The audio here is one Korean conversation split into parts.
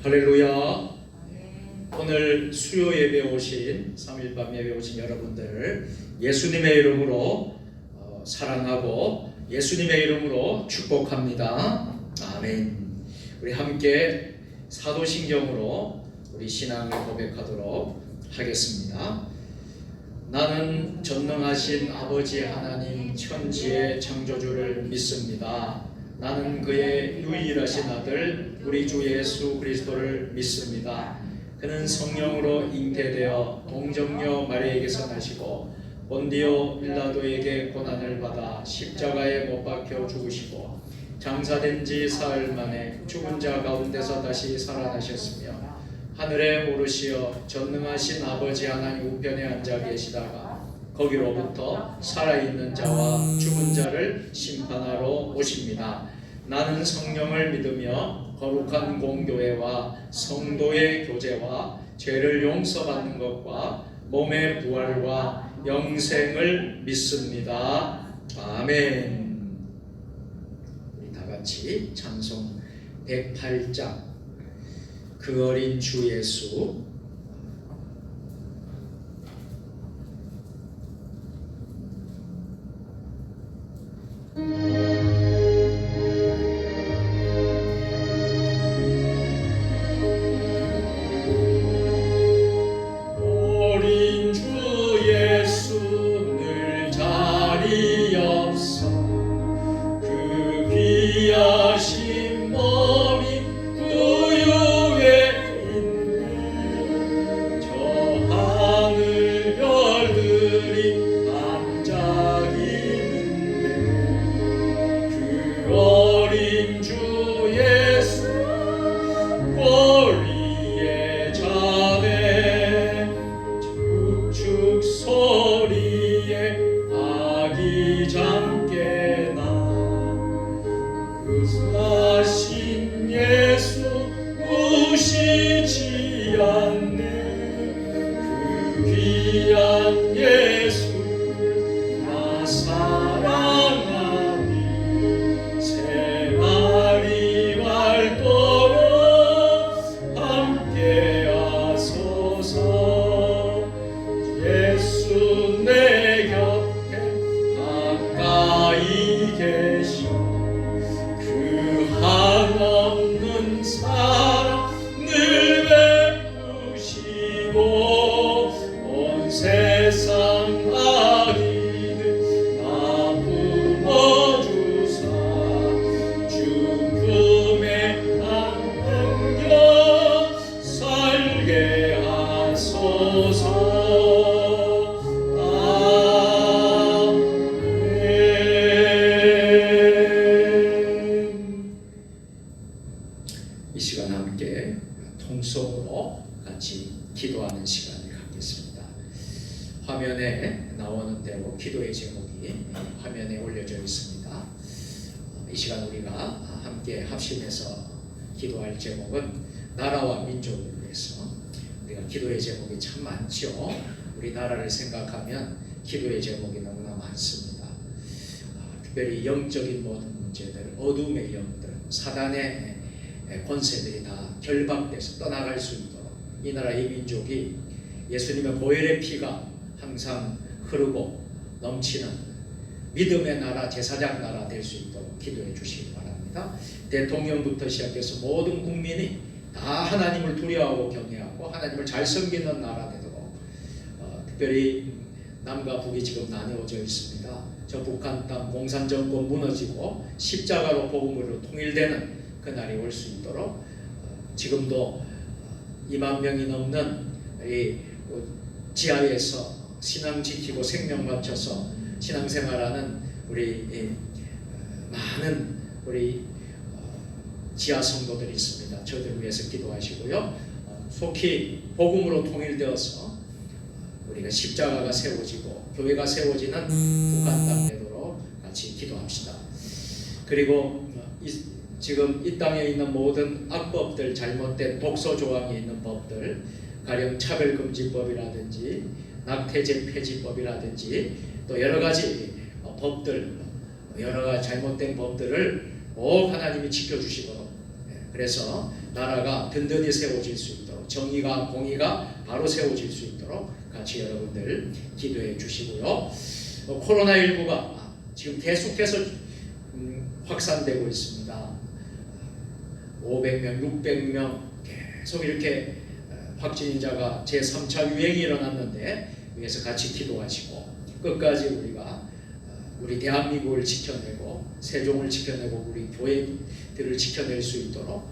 할렐루야. 오늘 수요 예배 오신 3일 밤 예배 오신 여러분들을 예수님의 이름으로 사랑하고 예수님의 이름으로 축복합니다. 아멘. 우리 함께 사도신경으로 우리 신앙을 고백하도록 하겠습니다. 나는 전능하신 아버지 하나님 천지의 창조주를 믿습니다. 나는 그의 유일하신 아들 우리 주 예수 그리스도를 믿습니다. 그는 성령으로 잉태되어 동정녀 마리아에게서 나시고 본디오 빌라도에게 고난을 받아 십자가에 못 박혀 죽으시고 장사된 지 사흘 만에 죽은 자 가운데서 다시 살아나셨으며 하늘에 오르시어 전능하신 아버지 하나님 우편에 앉아 계시다가 거기로부터 살아있는 자와 죽은 자를 심판하러 오십니다. 나는 성령을 믿으며 거룩한 공교회와 성도의 교제와 죄를 용서받는 것과 몸의 부활과 영생을 믿습니다. 아멘. 우리 다같이 찬송 108장 그 어린 주 예수. 이 시간 함께 통성으로 같이 기도하는 시간을 갖겠습니다. 화면에 나오는 대로 기도의 제목이 화면에 올려져 있습니다. 이 시간 우리가 함께 합심해서 기도할 제목은 나라와 민족을 위해서. 우리가 기도의 제목이 참 많죠. 우리나라를 생각하면 기도의 제목이 너무나 많습니다. 특별히 영적인 모든 문제들, 어둠의 영들, 사단의 권세들이 다 결박돼서 떠나갈 수 있도록 이 나라 이 민족이 예수님의 보혈의 피가 항상 흐르고 넘치는 믿음의 나라, 제사장 나라 될 수 있도록 기도해 주시기 바랍니다. 대통령부터 시작해서 모든 국민이 다 하나님을 두려워하고 경외하고 하나님을 잘 섬기는 나라 되도록 특별히 남과 북이 지금 나뉘어져 있습니다. 저 북한 땅 공산정권 무너지고 십자가로 복음으로 통일되는 그날이 올 수 있도록 지금도 2만 명이 넘는 이 지하에서 신앙 지키고 생명 바쳐서 신앙생활하는 우리 많은 우리 지하 성도들이 있습니다. 저들 위해서 기도하시고요. 속히 복음으로 통일되어서 우리가 십자가가 세워지고 교회가 세워지는 북한 땅 되도록 같이 기도합시다. 그리고 지금 이 땅에 있는 모든 악법들, 잘못된 독소 조항이 있는 법들, 가령 차별금지법이라든지 낙태죄 폐지법이라든지 또 여러 가지 법들, 여러 가지 잘못된 법들을 꼭 하나님이 지켜주시도록 그래서 나라가 든든히 세워질 수 있도록, 정의가 공의가 바로 세워질 수 있도록 같이 여러분들 기도해 주시고요. 코로나19가 지금 계속해서 확산되고 있습니다. 500명, 600명 계속 이렇게 확진자가 제3차 유행이 일어났는데 위해서 같이 기도하시고 끝까지 우리가 우리 대한민국을 지켜내고 세종을 지켜내고 우리 교회들을 지켜낼 수 있도록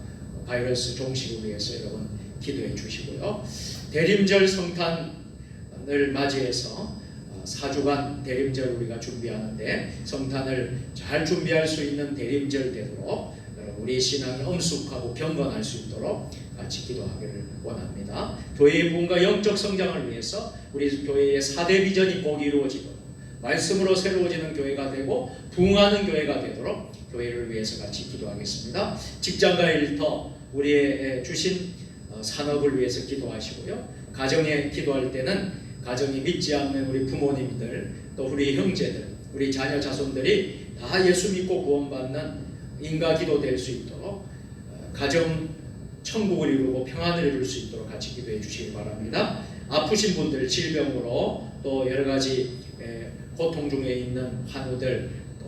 바이러스 종식을 위해서 여러분 기도해 주시고요. 대림절 성탄을 맞이해서 4주간 대림절 우리가 준비하는데 성탄을 잘 준비할 수 있는 대림절 되도록 우리 신앙이 엄숙하고 경건할 수 있도록 같이 기도하기를 원합니다. 교회의 부흥과 영적 성장을 위해서 우리 교회의 4대 비전이 꼭 이루어지도록 말씀으로 새로워지는 교회가 되고 부흥하는 교회가 되도록 교회를 위해서 같이 기도하겠습니다. 직장과 일터 우리의 주신 산업을 위해서 기도하시고요. 가정에 기도할 때는 가정이 믿지 않는 우리 부모님들 또 우리 형제들 우리 자녀 자손들이 다 예수 믿고 구원받는 인가 기도 될 수 있도록 가정 천국을 이루고 평안을 이룰 수 있도록 같이 기도해 주시기 바랍니다. 아프신 분들 질병으로 또 여러 가지 고통 중에 있는 환우들 또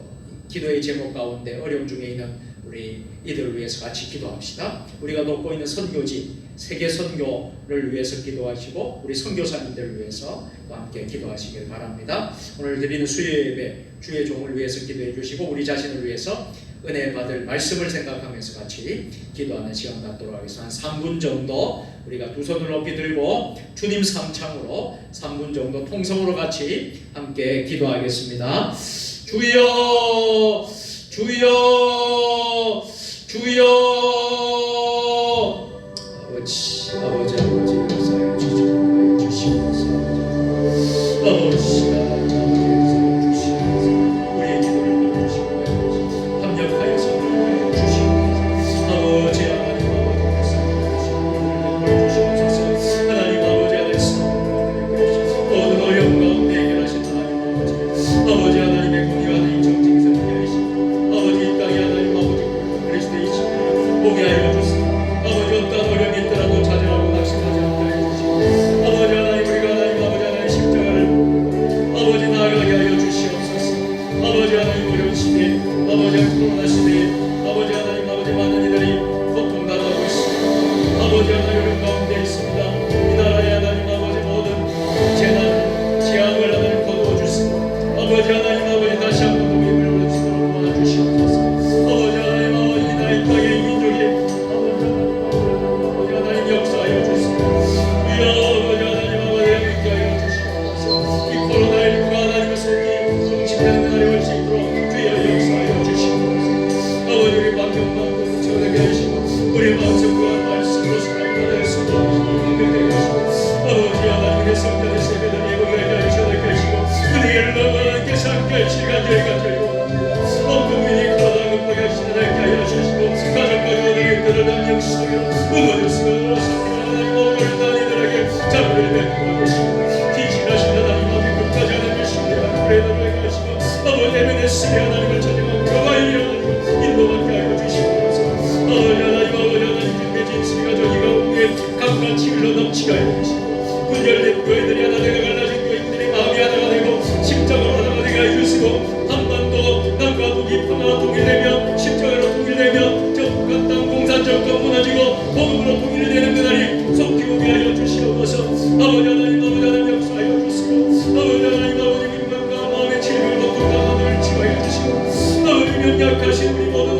기도의 제목 가운데 어려움 중에 있는 우리 이들을 위해서 같이 기도합시다. 우리가 돕고 있는 선교지 세계 선교를 위해서 기도하시고 우리 선교사님들을 위해서 또 함께 기도하시길 바랍니다. 오늘 드리는 수요 예배 주의 종을 위해서 기도해 주시고 우리 자신을 위해서 은혜 받을 말씀을 생각하면서 같이 기도하는 시간 갖도록 하겠습니다. 한 3분 정도 우리가 두 손을 높이 들고 주님 삼창으로 3분 정도 통성으로 같이 함께 기도하겠습니다. 주여 주여 주여 아버지 역사해 주시옵소서. 아버지 분열된 교회들이 하나 되고 갈라진 교인들이 마음이 하나가 되고 심장으로 하나가 되게 해주시고 한반도 남과 북이 평화로 통일되며 십자가로 통일되며 저 북한 땅 공산정권 무너지고 복음으로 통일되는 그날이 속히 오게 하여 주시옵소서. 아버지 하나님 역사하여 주시고 아버지 하나님 아버지 인간과 마음의 질병 고통 가운데를 치유하여 주시고 아버지 명약하신 우리 모든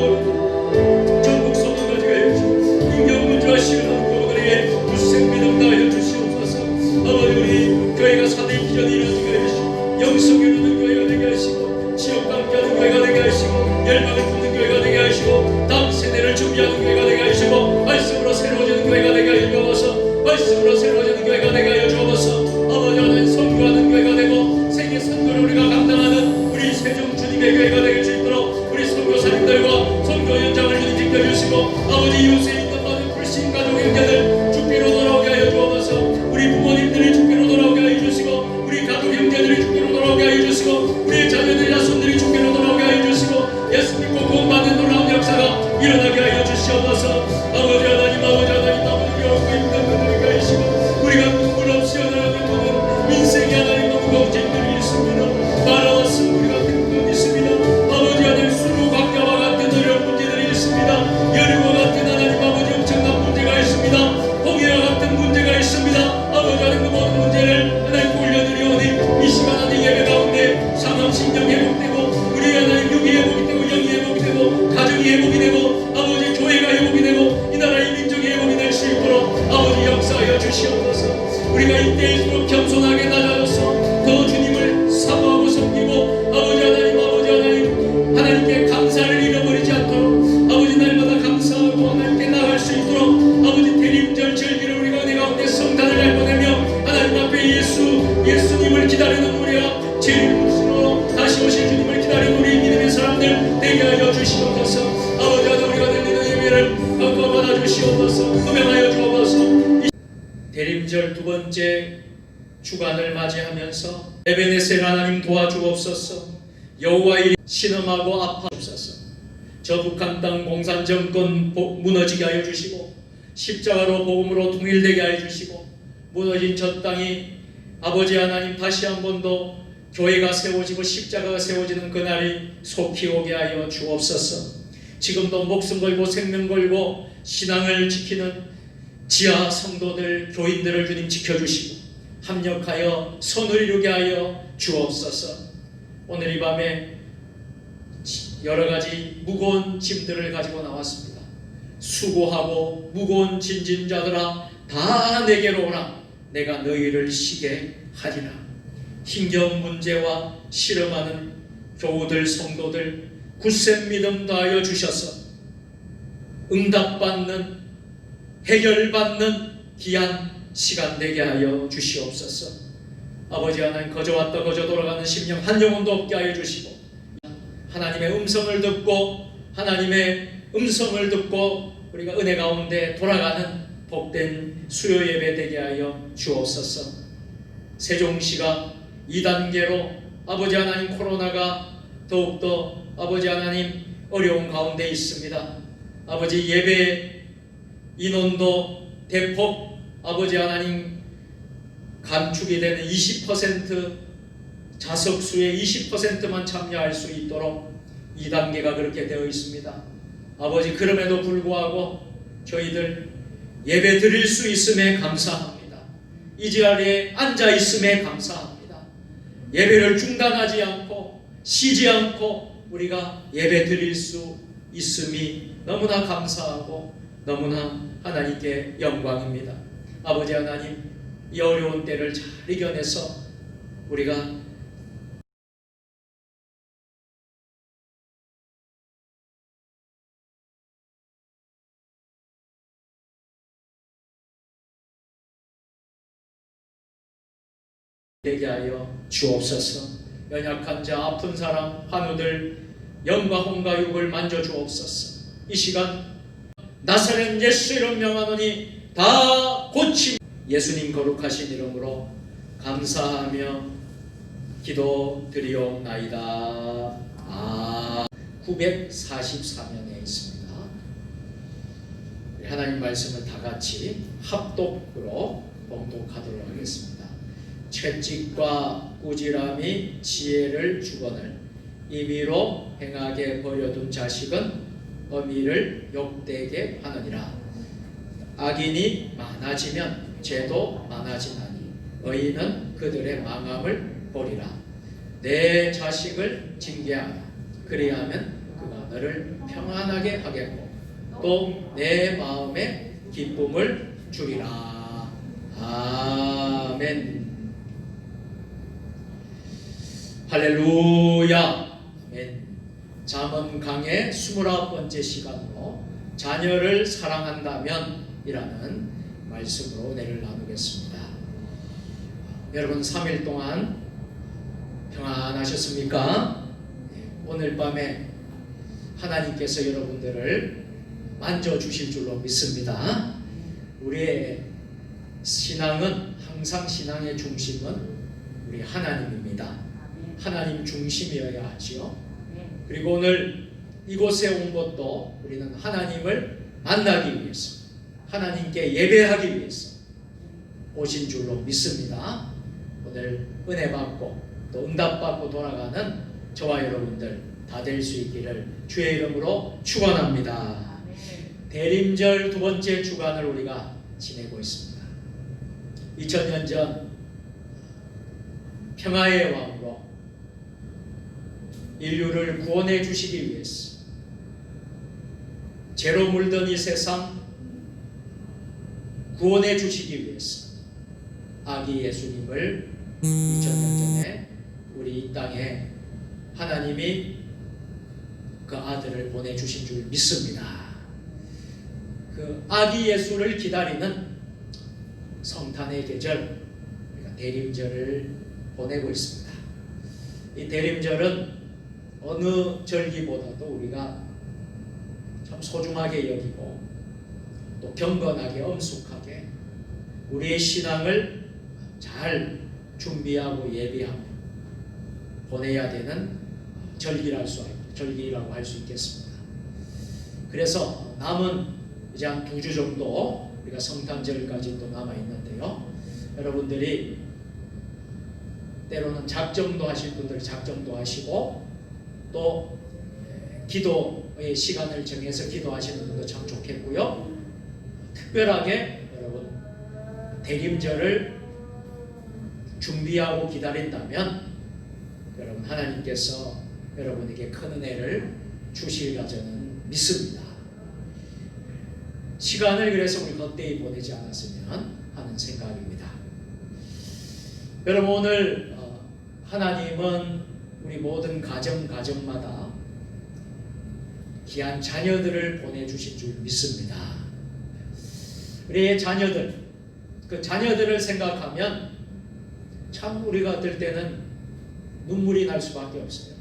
전국 소도 가지고 해주시고 인경문주와 시원한 교우들에게 무생 믿음 다하여 주시옵소서. 아버지 우리 교회가 4대 비전이 이루어지게 해주시고 영성 이루는 교회가 되게 하시고 지역과 함께하는 교회가 되게 하시고 열방을 품는 교회가 되게 하시고 다음 세대를 준비하는 교회가 되게 하시고 말씀으로 새로워지는 교회가 되게 하여 주옵소서. 말씀으로 새로워지는 교회가 되게 하여 주옵소서. 아버지 하나님 선교하는 교회가 되고 세계 선교를 우리가 감당하는 우리 세종 주님의 교회가 되게 수 있도록 우리 선교사님들과 선교 현장을 인식해 주시고 아버지 이웃에 있는 많은 불신 가족 형제들 주께로 돌아오게 하여 주옵소서. 우리 부모님들이 주께로 돌아오게 하여 주시고 우리 가족 형제들이 주께로 돌아오게 하여 주시고 번째 주간을 맞이하면서 에베네셀 하나님 도와주옵소서. 여호와의 신음하고 아파옵소서. 저 북한 땅 공산 정권 무너지게 하여 주시고 십자가로 복음으로 통일되게 하여 주시고 무너진 저 땅이 아버지 하나님 다시 한 번 더 교회가 세워지고 십자가가 세워지는 그날이 속히 오게 하여 주옵소서. 지금도 목숨 걸고 생명 걸고 신앙을 지키는 지하 성도들 교인들을 주님 지켜주시고 합력하여 선을 이루게 하여 주옵소서. 오늘 이 밤에 여러가지 무거운 짐들을 가지고 나왔습니다. 수고하고 무거운 짐진 자들아 다 내게로 오라. 내가 너희를 쉬게 하리라. 힘겨운 문제와 실험하는 교우들 성도들 굳센 믿음 다하여 주셔서 응답받는 해결받는 귀한 시간 되게 하여 주시옵소서. 아버지 하나님 거저 왔다 거저 돌아가는 심령 한 영혼도 없게 하여 주시고 하나님의 음성을 듣고 우리가 은혜 가운데 돌아가는 복된 수요 예배 되게 하여 주옵소서. 세종시가 2단계로 아버지 하나님 코로나가 더욱더 아버지 하나님 어려운 가운데 있습니다. 아버지 예배 인원도 대폭 아버지 하나님 감축이 되는 20% 좌석수의 20%만 참여할 수 있도록 2단계가 그렇게 되어 있습니다. 아버지 그럼에도 불구하고 저희들 예배 드릴 수 있음에 감사합니다. 이 자리에 앉아 있음에 감사합니다. 예배를 중단하지 않고 쉬지 않고 우리가 예배 드릴 수 있음이 너무나 감사하고 너무나 하나님께 영광입니다. 아버지 하나님 이 어려운 때를 잘 이겨내서 우리가 되게 하여 주옵소서. 연약한 자 아픈 사람 환우들 영과 혼과 육을 만져 주옵소서. 이 시간 나사렛 예수 이름 명하노니 다 고침 예수님 거룩하신 이름으로 감사하며 기도드리옵나이다. 944면에 있습니다. 하나님 말씀을 다 같이 합독으로 봉독하도록 하겠습니다. 채찍과 꾸지람이 지혜를 주거늘 임의로 행하게 버려둔 자식은 어미를 욕되게 하느니라. 악인이 많아지면 죄도 많아지나니 의인은 그들의 망함을 보리라. 내 자식을 징계하라. 그리하면 그가 너를 평안하게 하겠고 또 내 마음에 기쁨을 주리라. 아멘. 할렐루야. 아멘. 잠언 강의 29번째 시간으로 자녀를 사랑한다면 이라는 말씀으로 은혜를 나누겠습니다. 여러분 3일 동안 평안하셨습니까? 오늘 밤에 하나님께서 여러분들을 만져주실 줄로 믿습니다. 우리의 신앙은 항상 신앙의 중심은 우리 하나님입니다. 하나님 중심이어야 하지요. 그리고 오늘 이곳에 온 것도 우리는 하나님을 만나기 위해서 하나님께 예배하기 위해서 오신 줄로 믿습니다. 오늘 은혜 받고 또 응답 받고 돌아가는 저와 여러분들 다 될 수 있기를 주의 이름으로 축원합니다. 대림절 두 번째 주간을 우리가 지내고 있습니다. 2000년 전 평화의 왕으로 인류를 구원해 주시기 위해서 죄로 물든 이 세상 구원해 주시기 위해서 아기 예수님을 2000년 전에 우리 이 땅에 하나님이 그 아들을 보내주신 줄 믿습니다. 그 아기 예수를 기다리는 성탄의 계절, 우리가 대림절을 보내고 있습니다. 이 대림절은 어느 절기보다도 우리가 참 소중하게 여기고 또 경건하게 엄숙하게 우리의 신앙을 잘 준비하고 예비하고 보내야 되는 절기라고 할 수 있겠습니다. 그래서 남은 이제 한 2주 정도 우리가 성탄절까지 또 남아 있는데요. 여러분들이 때로는 작정도 하실 분들은 작정도 하시고 또 기도의 시간을 정해서 기도하시는 분도 참 좋겠고요. 특별하게 여러분 대림절을 준비하고 기다린다면 여러분 하나님께서 여러분에게 큰 은혜를 주실까 저는 믿습니다. 시간을 그래서 우리 헛되이 보내지 않았으면 하는 생각입니다. 여러분 오늘 하나님은 우리 모든 가정마다 귀한 자녀들을 보내주신 줄 믿습니다. 우리의 자녀들, 그 자녀들을 생각하면 참 우리가 어떨 때는 눈물이 날 수밖에 없어요.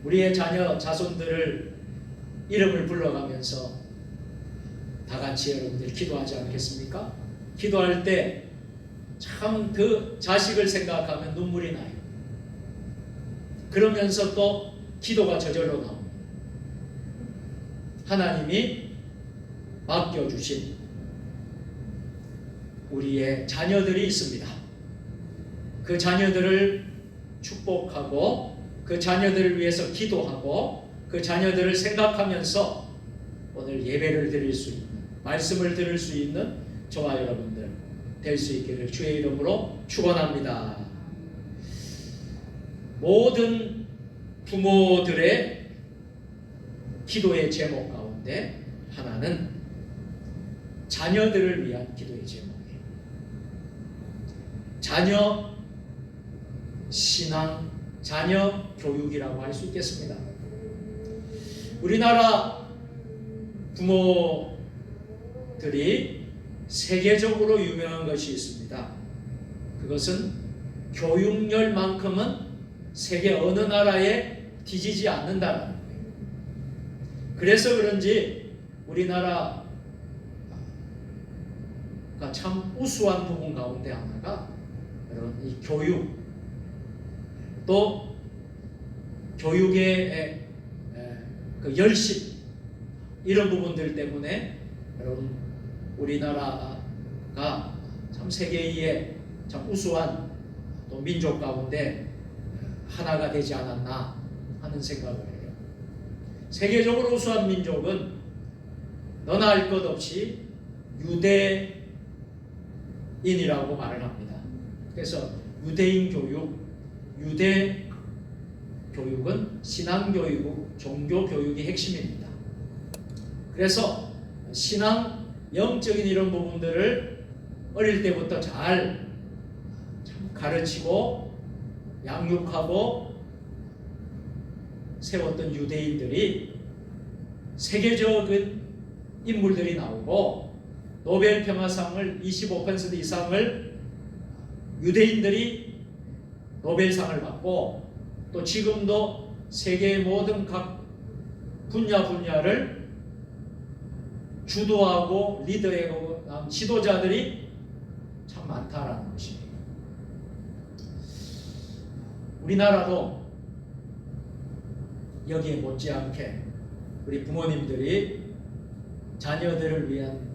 우리의 자손들을 이름을 불러가면서 다 같이 여러분들 기도하지 않겠습니까? 기도할 때 참 그 자식을 생각하면 눈물이 나요. 그러면서 또 기도가 저절로 나옵니다. 하나님이 맡겨주신 우리의 자녀들이 있습니다. 그 자녀들을 축복하고 그 자녀들을 위해서 기도하고 그 자녀들을 생각하면서 오늘 예배를 드릴 수 있는, 말씀을 들을 수 있는 저와 여러분들 될 수 있기를 주의 이름으로 축원합니다. 모든 부모들의 기도의 제목 가운데 하나는 자녀들을 위한 기도의 제목이에요. 자녀 신앙, 자녀 교육이라고 할 수 있겠습니다. 우리나라 부모들이 세계적으로 유명한 것이 있습니다. 그것은 교육열만큼은 세계 어느 나라에 뒤지지 않는다는 거예요. 그래서 그런지 우리나라가 참 우수한 부분 가운데 하나가 여러분 이 교육, 또 교육의 그 열심, 이런 부분들 때문에 여러분 우리나라가 참 세계의 참 우수한 또 민족 가운데 하나가 되지 않았나 하는 생각을 해요. 세계적으로 우수한 민족은 너나 할 것 없이 유대인이라고 말을 합니다. 그래서 유대인 교육, 유대 교육은 신앙 교육, 종교 교육이 핵심입니다. 그래서 신앙, 영적인 이런 부분들을 어릴 때부터 잘 가르치고 양육하고 세웠던 유대인들이 세계적인 인물들이 나오고 노벨 평화상을 25% 이상을 유대인들이 노벨상을 받고 또 지금도 세계의 모든 각 분야를 주도하고 리더하고 지도자들이 참 많다라는 것입니다. 우리나라도 여기에 못지않게 우리 부모님들이 자녀들을 위한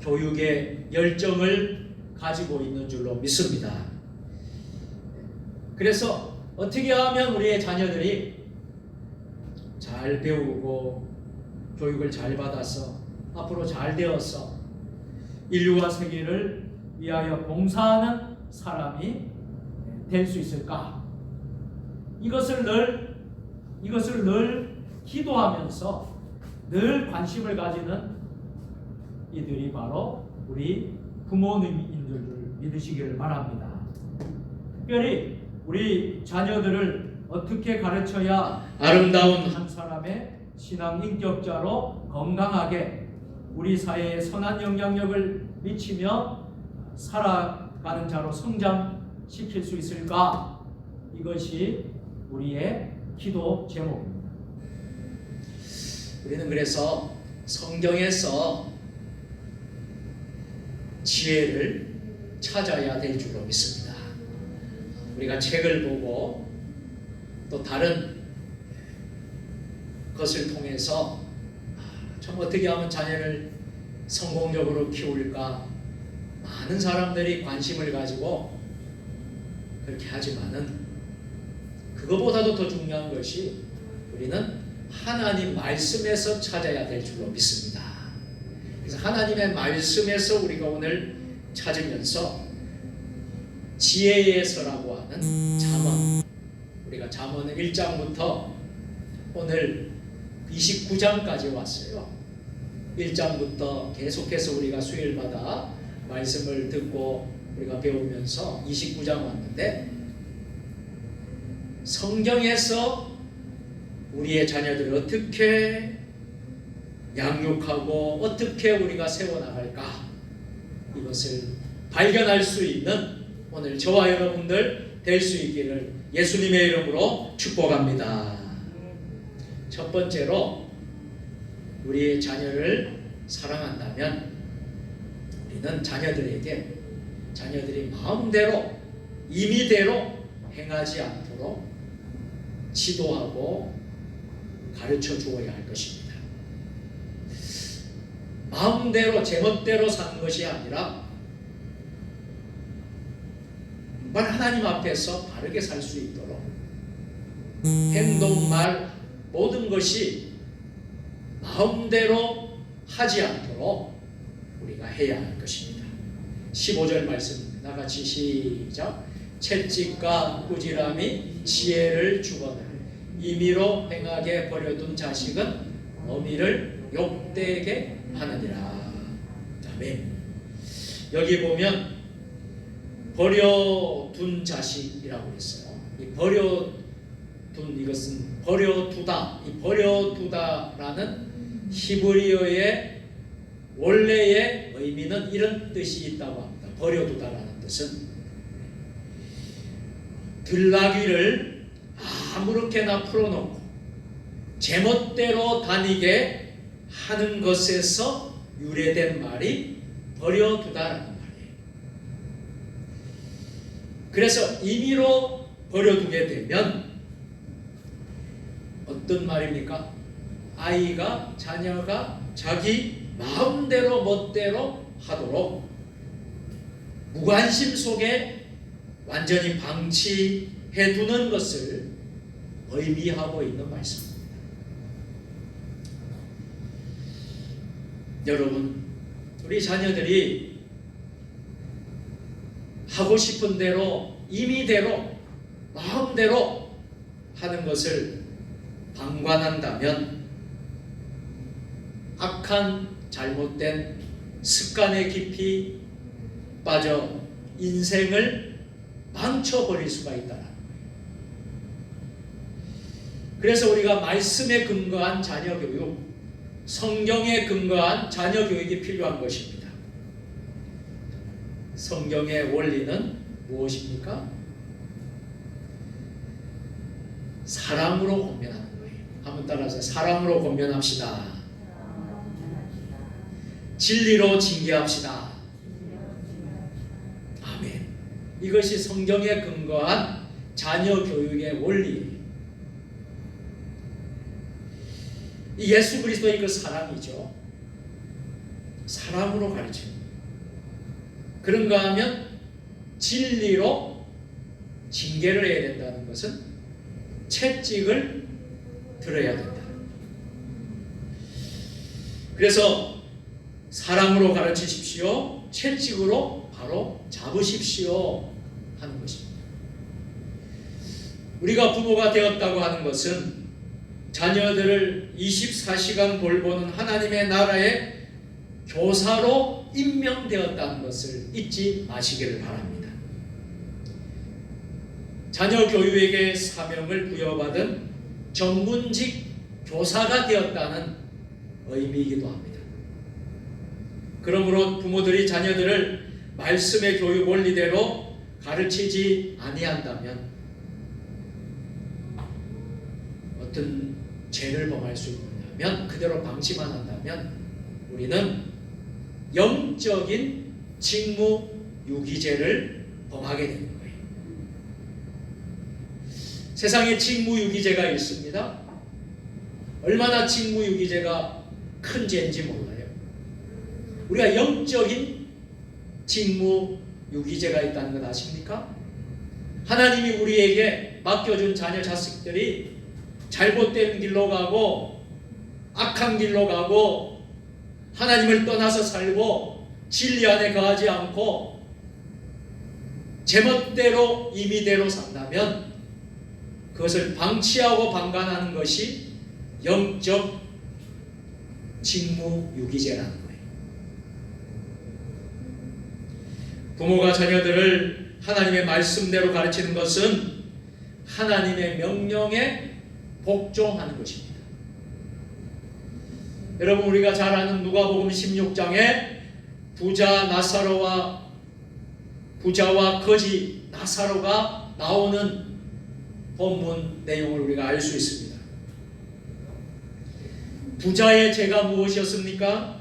교육의 열정을 가지고 있는 줄로 믿습니다. 그래서 어떻게 하면 우리의 자녀들이 잘 배우고 교육을 잘 받아서 앞으로 잘 되어서 인류와 세계를 위하여 봉사하는 사람이 될 수 있을까? 이것을 늘 기도하면서 늘 관심을 가지는 이들이 바로 우리 부모님들을 믿으시기를 바랍니다. 특별히 우리 자녀들을 어떻게 가르쳐야 아름다운 한 사람의 신앙 인격자로 건강하게 우리 사회에 선한 영향력을 미치며 살아가는 자로 성장시킬 수 있을까? 이것이 우리의 기도 제목입니다. 우리는 그래서 성경에서 지혜를 찾아야 될 줄로 믿습니다. 우리가 책을 보고 또 다른 것을 통해서 참 어떻게 하면 자녀를 성공적으로 키울까 많은 사람들이 관심을 가지고 그렇게 하지만은 그거보다도 더 중요한 것이 우리는 하나님 말씀에서 찾아야 될 줄로 믿습니다. 그래서 하나님의 말씀에서 우리가 오늘 찾으면서 지혜에서라고 하는 잠언, 우리가 잠언은 1장부터 오늘 29장까지 왔어요. 1장부터 계속해서 우리가 수요일마다 말씀을 듣고 우리가 배우면서 29장 왔는데, 성경에서 우리의 자녀들을 어떻게 양육하고 어떻게 우리가 세워나갈까, 이것을 발견할 수 있는 오늘 저와 여러분들 될 수 있기를 예수님의 이름으로 축복합니다. 첫 번째로, 우리의 자녀를 사랑한다면 우리는 자녀들이 마음대로 임의대로 행하지 않도록 지도하고 가르쳐 주어야 할 것입니다. 마음대로 제멋대로 사는 것이 아니라 하나님 앞에서 바르게 살 수 있도록 행동, 말 모든 것이 마음대로 하지 않도록 우리가 해야 할 것입니다. 15절 말씀 나같이 시작. 채찍과 꾸지람이 지혜를 주거늘 임의로 행하게 버려둔 자식은 어미를 욕되게 하느니라. 아멘. 여기 보면 버려둔 자식이라고 했어요. 이 버려둔, 이것은 버려두다. 이 버려두다라는 히브리어의 원래의 의미는 이런 뜻이 있다고 합니다. 버려두다라는 뜻은 들나귀를 아무렇게나 풀어놓고 제멋대로 다니게 하는 것에서 유래된 말이 버려두다라는 말이에요. 그래서 임의로 버려두게 되면 어떤 말입니까? 자녀가 자기 마음대로 멋대로 하도록 무관심 속에 완전히 방치해 두는 것을 의미하고 있는 말씀입니다. 여러분, 우리 자녀들이 하고 싶은 대로 임의대로 마음대로 하는 것을 방관한다면 악한 잘못된 습관에 깊이 빠져 인생을 망쳐버릴 수가 있다는 거예요. 그래서 우리가 말씀에 근거한 자녀 교육, 성경에 근거한 자녀 교육이 필요한 것입니다. 성경의 원리는 무엇입니까? 사랑으로 권면하는 거예요. 한번 따라서 사랑으로 권면합시다. 진리로 징계합시다. 아멘. 이것이 성경에 근거한 자녀 교육의 원리예요. 이 예수 그리스도의 그 사랑이죠. 사랑으로 가르치는 거예요. 그런가 하면 진리로 징계를 해야 된다는 것은 채찍을 들어야 된다. 그래서 사랑으로 가르치십시오. 채찍으로 바로 잡으십시오 하는 것입니다. 우리가 부모가 되었다고 하는 것은 자녀들을 24시간 돌보는 하나님의 나라의 교사로 임명되었다는 것을 잊지 마시기를 바랍니다. 자녀 교육에게 사명을 부여받은 전문직 교사가 되었다는 의미이기도 합니다. 그러므로 부모들이 자녀들을 말씀의 교육 원리대로 가르치지 아니한다면 어떤 죄를 범할 수 있느냐면, 그대로 방치만 한다면 우리는 영적인 직무 유기죄를 범하게 되는 거예요. 세상에 직무유기죄가 있습니다. 얼마나 직무유기죄가 큰 죄인지 몰라요. 우리가 영적인 직무유기죄가 있다는 것 아십니까? 하나님이 우리에게 맡겨준 자녀 자식들이 잘못된 길로 가고 악한 길로 가고 하나님을 떠나서 살고 진리 안에 거하지 않고 제멋대로 임의대로 산다면 그것을 방치하고 방관하는 것이 영적 직무유기죄라는 거예요. 부모가 자녀들을 하나님의 말씀대로 가르치는 것은 하나님의 명령에 복종하는 것입니다. 여러분, 우리가 잘 아는 누가복음 16장에 부자와 거지 나사로가 나오는 본문 내용을 우리가 알 수 있습니다. 부자의 죄가 무엇이었습니까?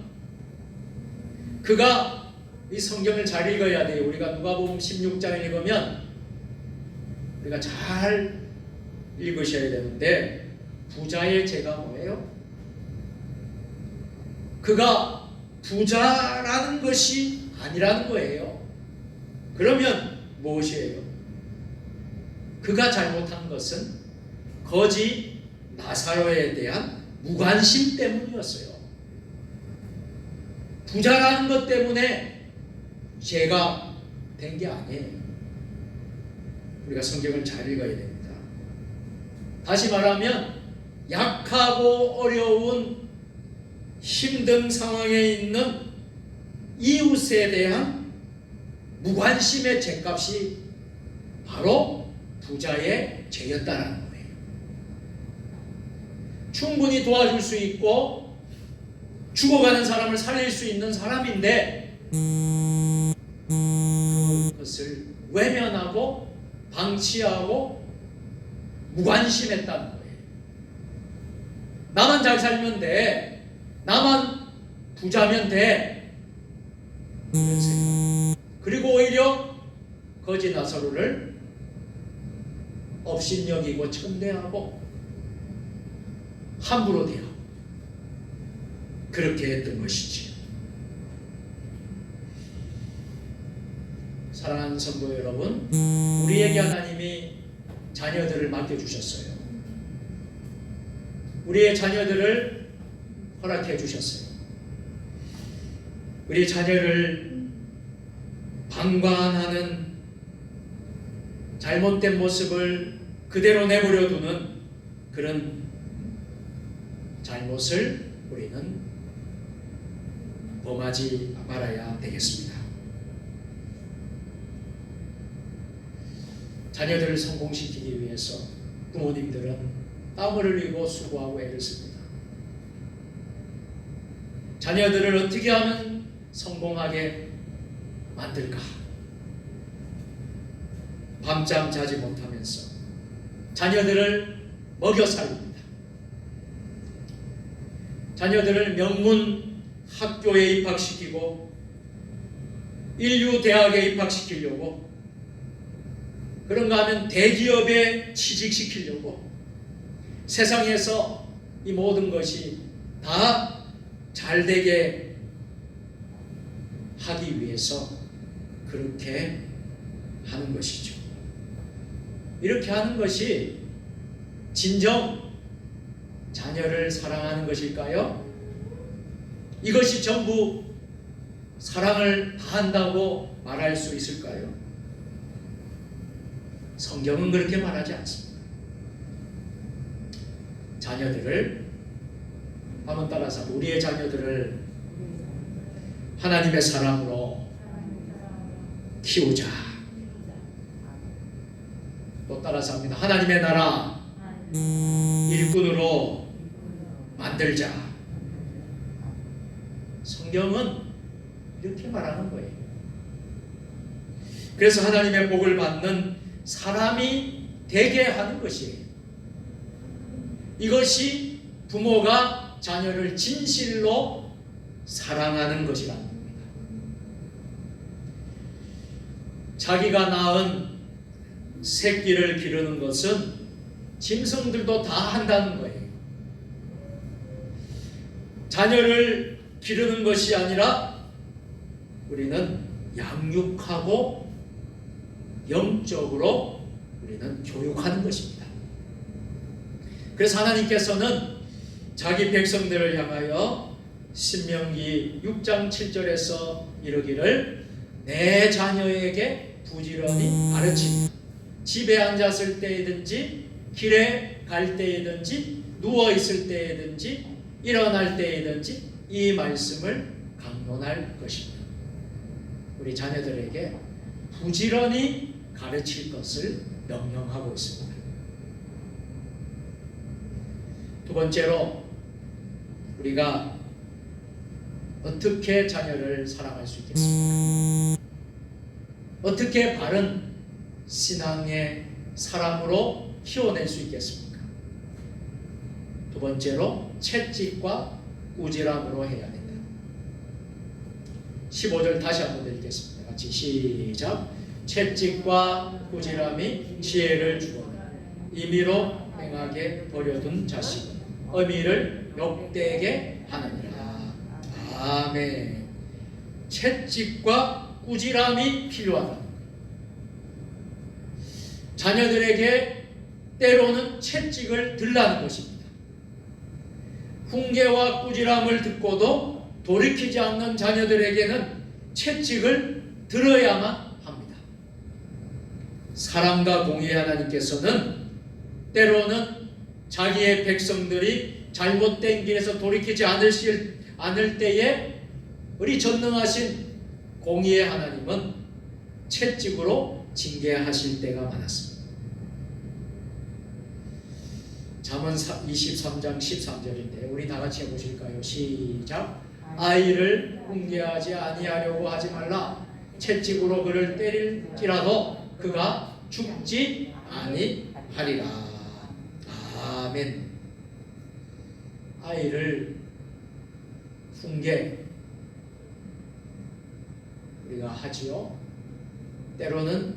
그가 이 성경을 잘 읽어야 돼요. 우리가 누가복음 16장을 읽으면 우리가 잘 읽으셔야 되는데, 부자의 죄가 뭐예요? 그가 부자라는 것이 아니라는 거예요. 그러면 무엇이에요? 그가 잘못한 것은 거지 나사로에 대한 무관심 때문이었어요. 부자라는 것 때문에 죄가 된 게 아니에요. 우리가 성경을 잘 읽어야 됩니다. 다시 말하면 약하고 어려운 힘든 상황에 있는 이웃에 대한 무관심의 죄값이 바로 부자의 죄였다라는 거예요. 충분히 도와줄 수 있고 죽어가는 사람을 살릴 수 있는 사람인데 그것을 외면하고 방치하고 무관심했다는 거예요. 나만 잘 살면 돼. 나만 부자면 돼. 그런 생각. 그리고 오히려 거지 나사로를 업신여기고 천대하고 함부로 대하고 그렇게 했던 것이지. 사랑하는 성도 여러분, 우리에게 하나님이 자녀들을 맡겨주셨어요. 우리의 자녀들을 허락해 주셨어요. 우리 자녀를 방관하는 잘못된 모습을 그대로 내버려 두는 그런 잘못을 우리는 범하지 말아야 되겠습니다. 자녀들을 성공시키기 위해서 부모님들은 땀을 흘리고 수고하고 애를 씁니다. 자녀들을 어떻게 하면 성공하게 만들까? 밤잠 자지 못하면서 자녀들을 먹여 살립니다. 자녀들을 명문 학교에 입학시키고 인류 대학에 입학시키려고, 그런가 하면 대기업에 취직시키려고, 세상에서 이 모든 것이 다 잘되게 하기 위해서 그렇게 하는 것이죠. 이렇게 하는 것이 진정 자녀를 사랑하는 것일까요? 이것이 전부 사랑을 다한다고 말할 수 있을까요? 성경은 그렇게 말하지 않습니다. 자녀들을 한번 따라서 우리의 자녀들을 하나님의 사랑으로 키우자. 또 따라서 합니다. 하나님의 나라 일꾼으로 만들자. 성경은 이렇게 말하는 거예요. 그래서 하나님의 복을 받는 사람이 되게 하는 것이에요. 이것이 부모가 자녀를 진실로 사랑하는 것이라는 겁니다. 자기가 낳은 새끼를 기르는 것은 짐승들도 다 한다는 거예요. 자녀를 기르는 것이 아니라 우리는 양육하고 영적으로 우리는 교육하는 것입니다. 그래서 하나님께서는 자기 백성들을 향하여 신명기 6장 7절에서 이르기를 내 자녀에게 부지런히 가르치며 집에 앉았을 때이든지 길에 갈 때이든지 누워 있을 때이든지 일어날 때이든지 이 말씀을 강론할 것입니다. 우리 자녀들에게 부지런히 가르칠 것을 명령하고 있습니다. 두 번째로 우리가 어떻게 자녀를 사랑할 수 있겠습니까? 어떻게 바른 신앙의 사람으로 키워낼 수 있겠습니까? 두 번째로 채찍과 꾸지람으로 해야 된다. 15절 다시 한번 읽겠습니다. 같이 시작. 채찍과 꾸지람이 지혜를 주거나 임의로 행하게 버려둔 자식은 어미를 욕되게 하느니라. 아멘. 채찍과 꾸지람이 필요하다. 자녀들에게 때로는 채찍을 들라는 것입니다. 훈계와 꾸지람을 듣고도 돌이키지 않는 자녀들에게는 채찍을 들어야만 합니다. 사랑과 공의의 하나님께서는 때로는 자기의 백성들이 잘못된 길에서 돌이키지 않을 때에 우리 전능하신 공의의 하나님은 채찍으로 징계하실 때가 많았습니다. 잠언 23장 13절인데 우리 다 같이 해보실까요? 시작. 아이를 훈계하지 아니하려고 하지 말라. 채찍으로 그를 때릴지라도 그가 죽지 아니하리라. 아멘. 아이를 훈계 우리가 하지요. 때로는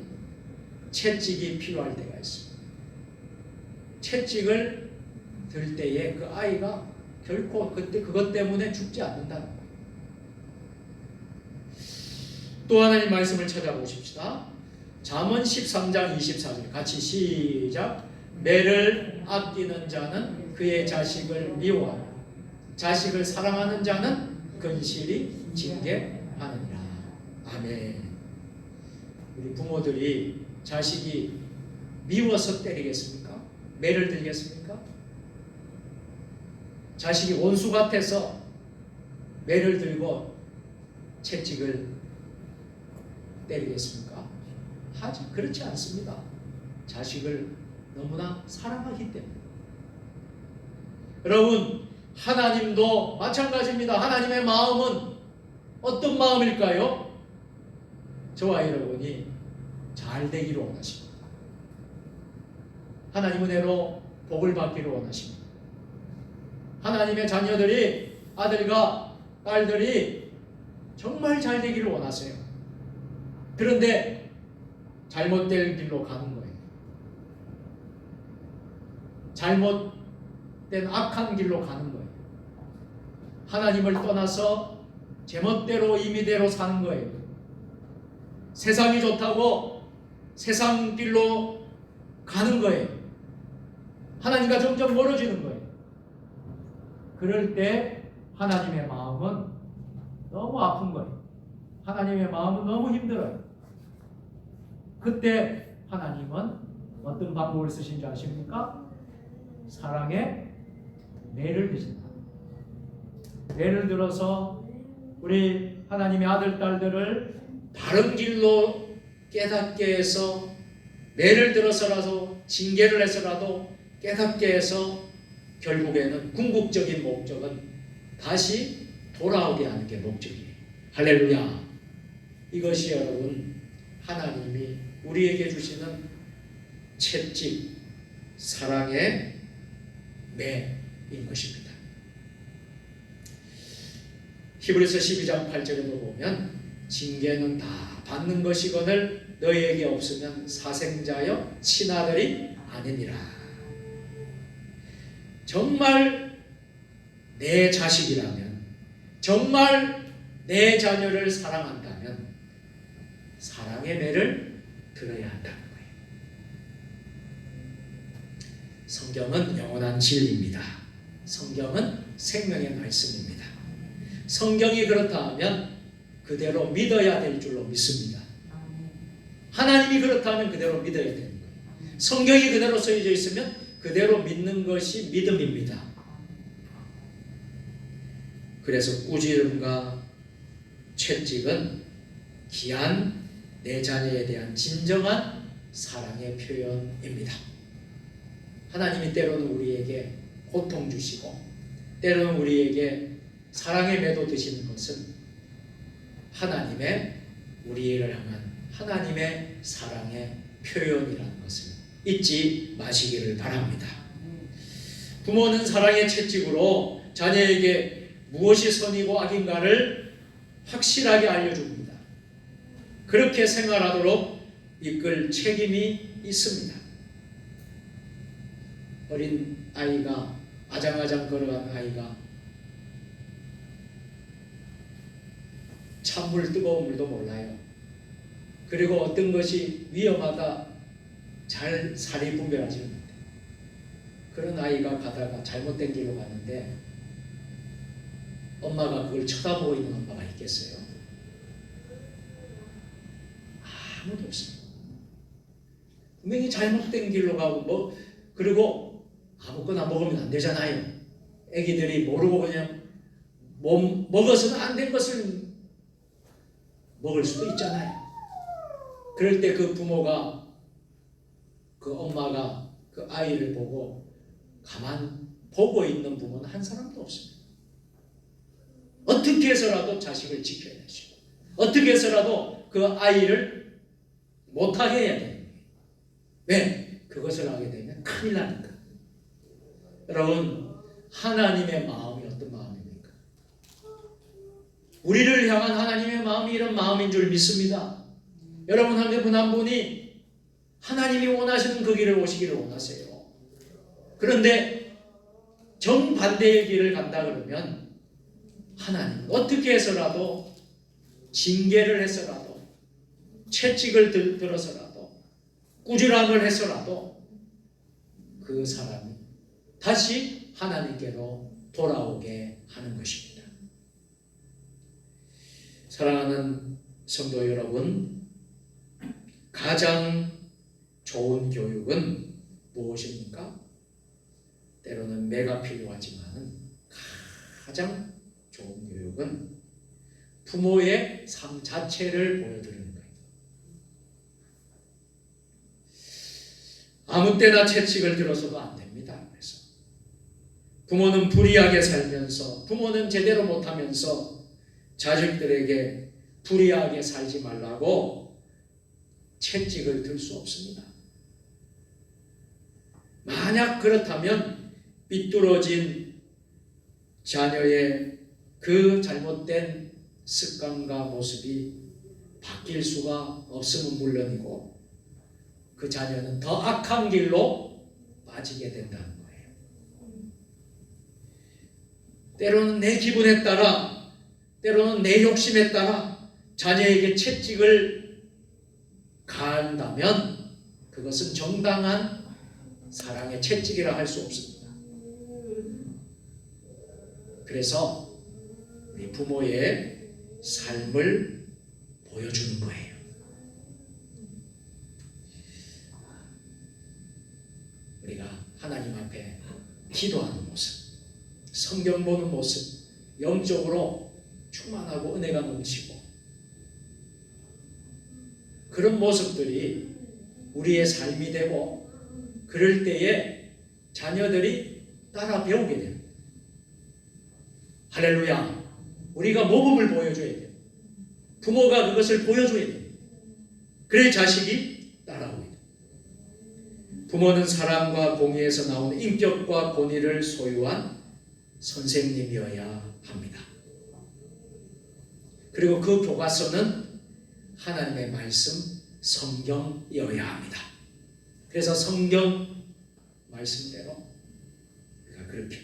채찍이 필요할 때가 있습니다. 채찍을 들 때에 그 아이가 결코 그것 때문에 죽지 않는다. 또 하나님 말씀을 찾아보십시다. 잠언 13장 24절 같이 시작. 매를 아끼는 자는 그의 자식을 미워하며 자식을 사랑하는 자는 근실히 징계하느니라. 아멘. 우리 부모들이 자식이 미워서 때리겠습니까? 매를 들겠습니까? 자식이 원수 같아서 매를 들고 채찍을 때리겠습니까? 그렇지 않습니다. 자식을 너무나 사랑하기 때문에. 여러분, 하나님도 마찬가지입니다. 하나님의 마음은 어떤 마음일까요? 저와 여러분이 잘 되기를 원하십니다. 하나님은 애로 복을 받기를 원하십니다. 하나님의 자녀들이, 아들과 딸들이 정말 잘 되기를 원하세요. 그런데 잘못된 길로 가는 거예요. 잘못된 악한 길로 가는 거예요. 하나님을 떠나서 제멋대로 임의대로 사는 거예요. 세상이 좋다고 세상 길로 가는 거예요. 하나님과 점점 멀어지는 거예요. 그럴 때 하나님의 마음은 너무 아픈 거예요. 하나님의 마음은 너무 힘들어요. 그때 하나님은 어떤 방법을 쓰신 줄 아십니까? 사랑의 매를 드신다. 매를 들어서 우리 하나님의 아들, 딸들을 바른 길로 깨닫게 해서 매를 들어서라도 징계를 해서라도 깨닫게 해서 결국에는 궁극적인 목적은 다시 돌아오게 하는 게 목적이에요. 할렐루야. 이것이 여러분 하나님이 우리에게 주시는 채찍, 사랑의 매인 것입니다. 히브리서 12장 8절에도 보면 징계는 다 받는 것이거늘 너희에게 없으면 사생자여 친아들이 아니니라. 정말 내 자식이라면, 정말 내 자녀를 사랑한다면 사랑의 매를 들어야 한다는 거예요. 성경은 영원한 진리입니다. 성경은 생명의 말씀입니다. 성경이 그렇다 하면 그대로 믿어야 될 줄로 믿습니다. 하나님이 그렇다 하면 그대로 믿어야 되는 거예요. 성경이 그대로 써져 있으면 그대로 믿는 것이 믿음입니다. 그래서 꾸지름과 채찍은 귀한 내 자녀에 대한 진정한 사랑의 표현입니다. 하나님이 때로는 우리에게 고통 주시고 때로는 우리에게 사랑의 매도 드시는 것은 하나님의 우리를 향한 하나님의 사랑의 표현이라는 것을 잊지 마시기를 바랍니다. 부모는 사랑의 채찍으로 자녀에게 무엇이 선이고 악인가를 확실하게 알려줍니다. 그렇게 생활하도록 이끌 책임이 있습니다. 어린 아이가 아장아장 걸어가는 아이가 찬물 뜨거운 물도 몰라요. 그리고 어떤 것이 위험하다 잘 사리 분별하지 못해요. 그런 아이가 가다가 잘못된 길로 가는데 엄마가 그걸 쳐다보고 있는 엄마가 있겠어요? 아무도 없습니다. 분명히 잘못된 길로 가고 그리고 아무거나 먹으면 안 되잖아요. 애기들이 모르고 그냥 먹어서는 안 된 것을 먹을 수도 있잖아요. 그럴 때 그 부모가, 그 엄마가 그 아이를 보고 가만 보고 있는 부모는 한 사람도 없습니다. 어떻게 해서라도 자식을 지켜야 되시고 어떻게 해서라도 그 아이를 못하게 해야 돼요. 왜? 그것을 하게 되면 큰일 나니까. 여러분, 하나님의 마음이 어떤 마음입니까? 우리를 향한 하나님의 마음이 이런 마음인 줄 믿습니다. 여러분 한 분 한 분이 하나님이 원하시는 그 길을 오시기를 원하세요. 그런데 정반대의 길을 간다 그러면 하나님 어떻게 해서라도 징계를 해서라도 채찍을 들어서라도 꾸지람을 해서라도 그 사람이 다시 하나님께로 돌아오게 하는 것입니다. 사랑하는 성도 여러분, 가장 좋은 교육은 무엇입니까? 때로는 매가 필요하지만 가장 좋은 교육은 부모의 삶 자체를 보여드리는 거예요. 아무 때나 채찍을 들어서도 안 됩니다. 그래서 부모는 불의하게 살면서, 부모는 제대로 못하면서 자식들에게 불의하게 살지 말라고 채찍을 들 수 없습니다. 만약 그렇다면 삐뚤어진 자녀의 그 잘못된 습관과 모습이 바뀔 수가 없음은 물론이고 그 자녀는 더 악한 길로 빠지게 된다는 거예요. 때로는 내 기분에 따라, 때로는 내 욕심에 따라 자녀에게 채찍을 가한다면 그것은 정당한 사랑의 채찍이라 할 수 없습니다. 그래서 우리 부모의 삶을 보여주는 거예요. 우리가 하나님 앞에 기도하는 모습, 성경 보는 모습, 영적으로 충만하고 은혜가 넘치고 그런 모습들이 우리의 삶이 되고 그럴 때에 자녀들이 따라 배우게 됩니다. 할렐루야! 우리가 모범을 보여줘야 돼요. 부모가 그것을 보여줘야 돼요. 그래야 자식이 따라오게 돼요. 부모는 사랑과 공의에서 나오는 인격과 권위를 소유한 선생님이어야 합니다. 그리고 그 교과서는 하나님의 말씀, 성경이어야 합니다. 그래서 성경 말씀대로 우리가 그렇게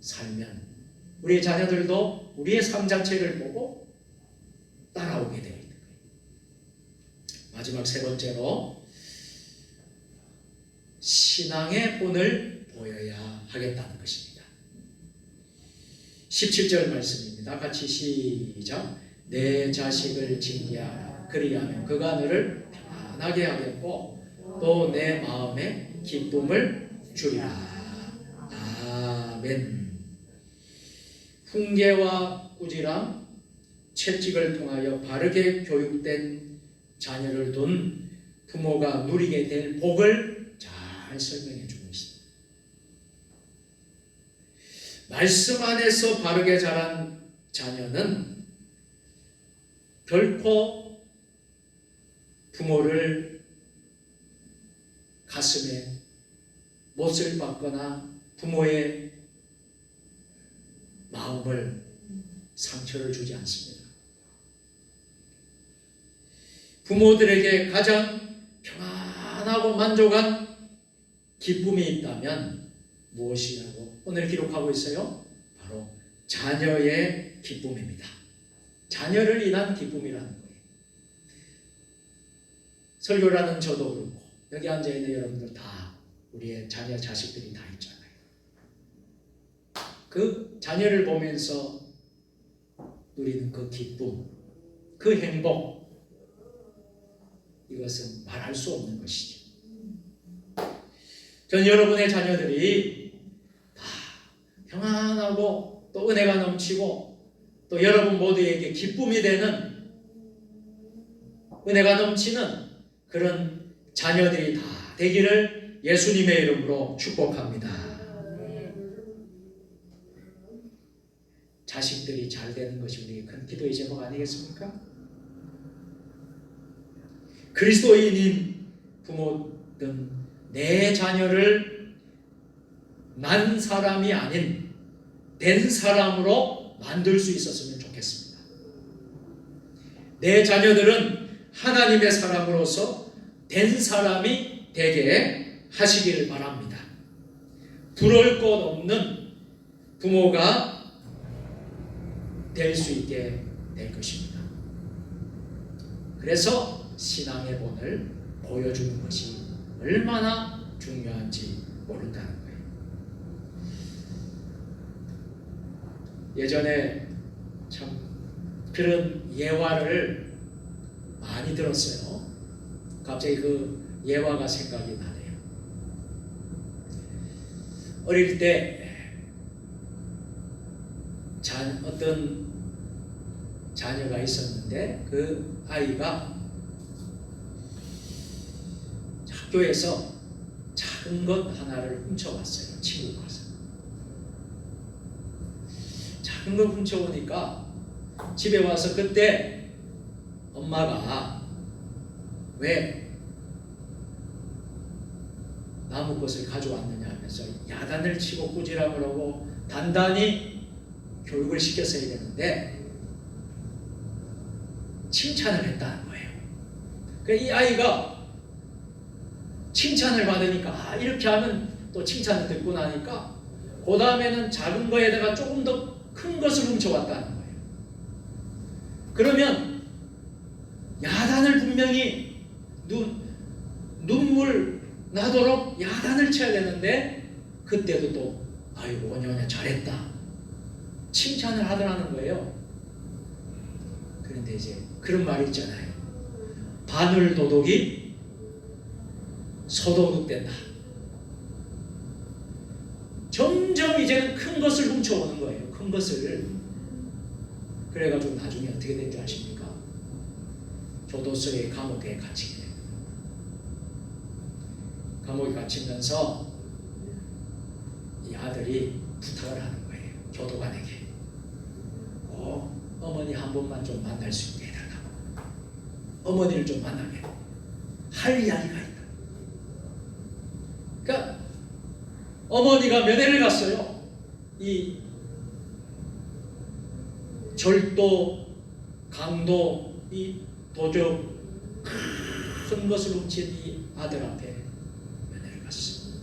살면 우리의 자녀들도 우리의 삶 자체를 보고 따라오게 되어 있는 거예요. 마지막 세 번째로 신앙의 본을 보여야 하겠다는 것입니다. 17절 말씀입니다. 같이 시작. 내 자식을 징계하라. 그리하면 그가 너를 편안하게 하겠고 또 내 마음에 기쁨을 주리라. 아멘. 훈계와 꾸지람, 채찍을 통하여 바르게 교육된 자녀를 둔 부모가 누리게 될 복을 잘 설명해 주고 있습니다. 말씀 안에서 바르게 자란 자녀는 결코 부모를 가슴에 못을 박거나 부모의 마음을 상처를 주지 않습니다. 부모들에게 가장 평안하고 만족한 기쁨이 있다면 무엇이냐고 오늘 기록하고 있어요? 바로 자녀의 기쁨입니다. 자녀를 인한 기쁨이라는 거예요. 설교를 하는 저도 그렇고 여기 앉아있는 여러분들 다 우리의 자녀 자식들이 다 있잖아요. 그 자녀를 보면서 누리는 그 기쁨, 그 행복, 이것은 말할 수 없는 것이죠. 전 여러분의 자녀들이 다 평안하고 또 은혜가 넘치고 또 여러분 모두에게 기쁨이 되는 은혜가 넘치는 그런 자녀들이 다 되기를 예수님의 이름으로 축복합니다. 자식들이 잘 되는 것이 우리의 큰 기도의 제목 아니겠습니까? 그리스도인인 부모든 내 자녀를 난 사람이 아닌 된 사람으로 만들 수 있었으면 좋겠습니다. 내 자녀들은 하나님의 사람으로서 된 사람이 되게 하시기를 바랍니다. 부러울 것 없는 부모가 될 수 있게 될 것입니다. 그래서 신앙의 본을 보여주는 것이 얼마나 중요한지 모른다는 거예요. 예전에 참 그런 예화를 많이 들었어요. 갑자기 그 예화가 생각이 나네요. 어릴 때 어떤 자녀가 있었는데 그 아이가 학교에서 작은 것 하나를 훔쳐왔어요. 친구가 와서. 작은 걸 훔쳐오니까 집에 와서 그때 엄마가 왜 나무꽃을 가져왔느냐 하면서 야단을 치고 꾸지람을 하고 단단히 교육을 시켰어야 되는데 칭찬을 했다는 거예요. 그러니까 이 아이가 칭찬을 받으니까 이렇게 하면 또 칭찬을 듣고 나니까 그 다음에는 작은 거에다가 조금 더 큰 것을 훔쳐왔다는 거예요. 그러면 야단을 분명히 눈물 나도록 야단을 쳐야 되는데 그때도 또 아이고 오냐 잘했다 칭찬을 하더라는 거예요. 그런데 이제 그런 말이 있잖아요. 바늘 도둑이 소도둑된다. 점점 이제는 큰 것을 훔쳐오는 거예요. 큰 것을. 그래가지고 나중에 어떻게 된 줄 아십니까? 교도소의 감옥에 갇히게 됩니다. 감옥에 갇히면서 이 아들이 부탁을 하는 거예요. 교도관에게. 어머니 한 번만 좀 만날 수 있게 해달라고. 어머니를 좀 만나게 할 이야기가 있다. 그러니까 어머니가 면회를 갔어요. 이 절도, 강도, 이 도적 큰 것을 훔친 이 아들 앞에 은혜를 받습니다.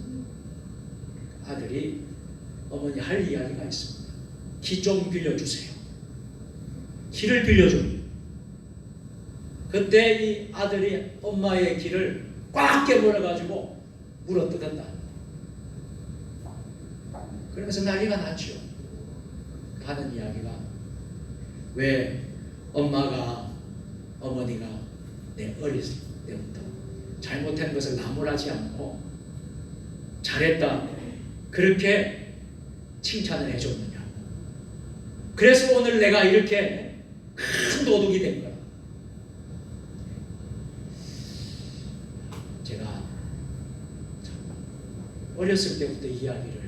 아들이 어머니 할 이야기가 있습니다. 기 좀 빌려주세요. 기를 빌려줘요. 그때 이 아들이 엄마의 기를 꽉 깨물어가지고 물어뜯었다. 그러면서 난리가 났죠. 하는 이야기가, 왜 어머니가 내 어렸을 때부터 잘못한 것을 나무라지 않고 잘했다 그렇게 칭찬을 해줬느냐. 그래서 오늘 내가 이렇게 큰 도둑이 된 거야. 제가 어렸을 때부터 이야기를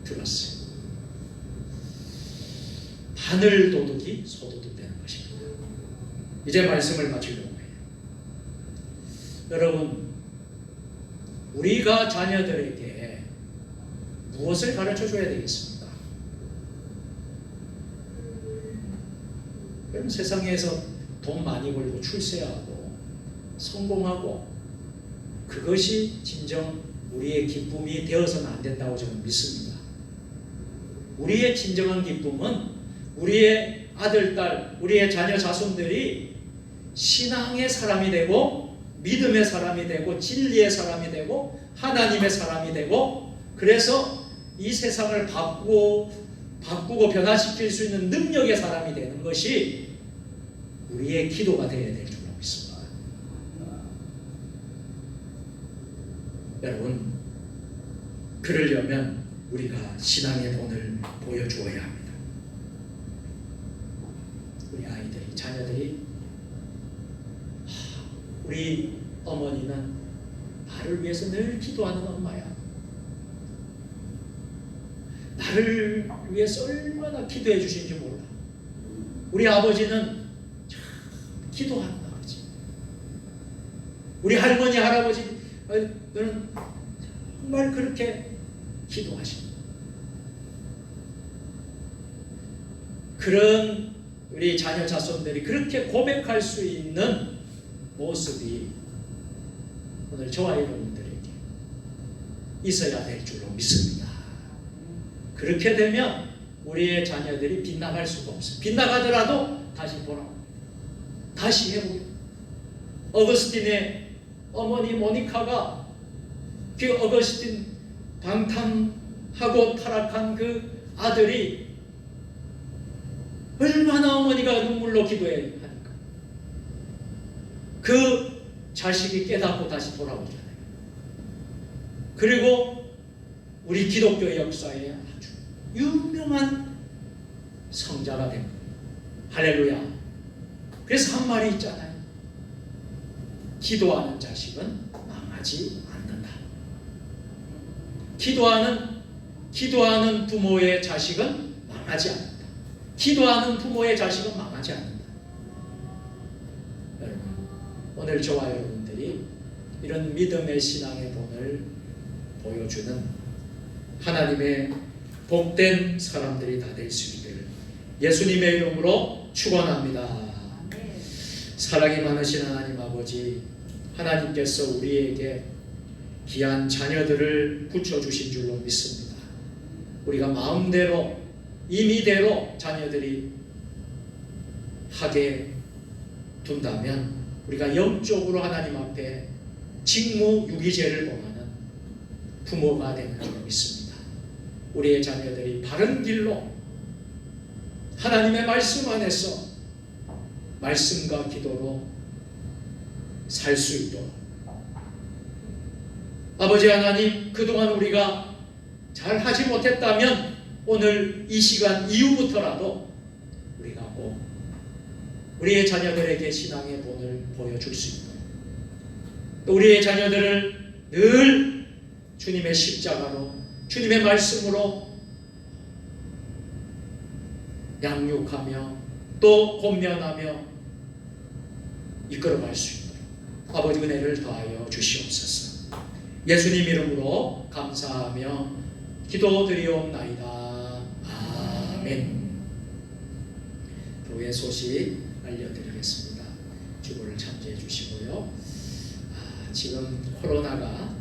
들었어요. 바늘 도둑이 소도둑 되는 것입니다. 이제 말씀을 마치려고 해요. 여러분, 우리가 자녀들에게 무엇을 가르쳐 줘야 되겠습니까? 그럼 세상에서 돈 많이 벌고 출세하고 성공하고 그것이 진정 우리의 기쁨이 되어서는 안 된다고 저는 믿습니다. 우리의 진정한 기쁨은 우리의 아들, 딸, 우리의 자녀, 자손들이 신앙의 사람이 되고 믿음의 사람이 되고 진리의 사람이 되고 하나님의 사람이 되고, 그래서 이 세상을 바꾸고 변화시킬 수 있는 능력의 사람이 되는 것이 우리의 기도가 되어야 될 줄 믿습니다. 여러분, 그러려면 우리가 신앙의 본을 보여주어야 합니다. 우리 아이들이, 자녀들이, 우리 어머니는 나를 위해서 늘 기도하는 엄마야. 나를 위해서 얼마나 기도해 주신지 몰라. 우리 아버지는 참 기도하는 아버지. 우리 할머니, 할아버지는 정말 그렇게 기도하십니다. 그런 우리 자녀 자손들이 그렇게 고백할 수 있는 모습이 오늘 저와 여러분들에게 있어야 될 줄로 믿습니다. 그렇게 되면 우리의 자녀들이 빗나갈 수가 없어요. 빗나가더라도 다시 보라고, 다시 해보고. 어거스틴의 어머니 모니카가 그 어거스틴 방탕하고 타락한 그 아들이 얼마나 어머니가 눈물로 기도해야 하니까 그 자식이 깨닫고 다시 돌아오잖아요. 그리고 우리 기독교 역사에 아주 유명한 성자가 된 거예요. 할렐루야. 그래서 한 말이 있잖아요. 기도하는 자식은 망하지 않는다. 기도하는 부모의 자식은 망하지 않는다. 기도하는 부모의 자식은 망하지 않는다. 여러분, 오늘 저와 여러분들이 이런 믿음의 신앙의 본을 보여주는 하나님의 복된 사람들이 다 될 수 있기를 예수님의 이름으로 축원합니다. 사랑이 많으신 하나님 아버지, 하나님께서 우리에게 귀한 자녀들을 붙여주신 줄로 믿습니다. 우리가 마음대로 임의대로 자녀들이 하게 둔다면 우리가 영적으로 하나님 앞에 직무유기죄를 범하는 부모가 되는 줄 믿습니다. 우리의 자녀들이 바른 길로 하나님의 말씀 안에서 말씀과 기도로 살 수 있도록, 아버지 하나님, 그동안 우리가 잘 하지 못했다면 오늘 이 시간 이후부터라도 우리가 꼭 우리의 자녀들에게 신앙의 본을 보여줄 수 있도록, 또 우리의 자녀들을 늘 주님의 십자가로, 주님의 말씀으로 양육하며 또 권면하며 이끌어갈 수 있도록 아버지 은혜를 더하여 주시옵소서. 예수님 이름으로 감사하며 기도드리옵나이다. 아멘. 교회 소식 알려드리겠습니다. 주보를 참조해 주시고요. 지금 코로나가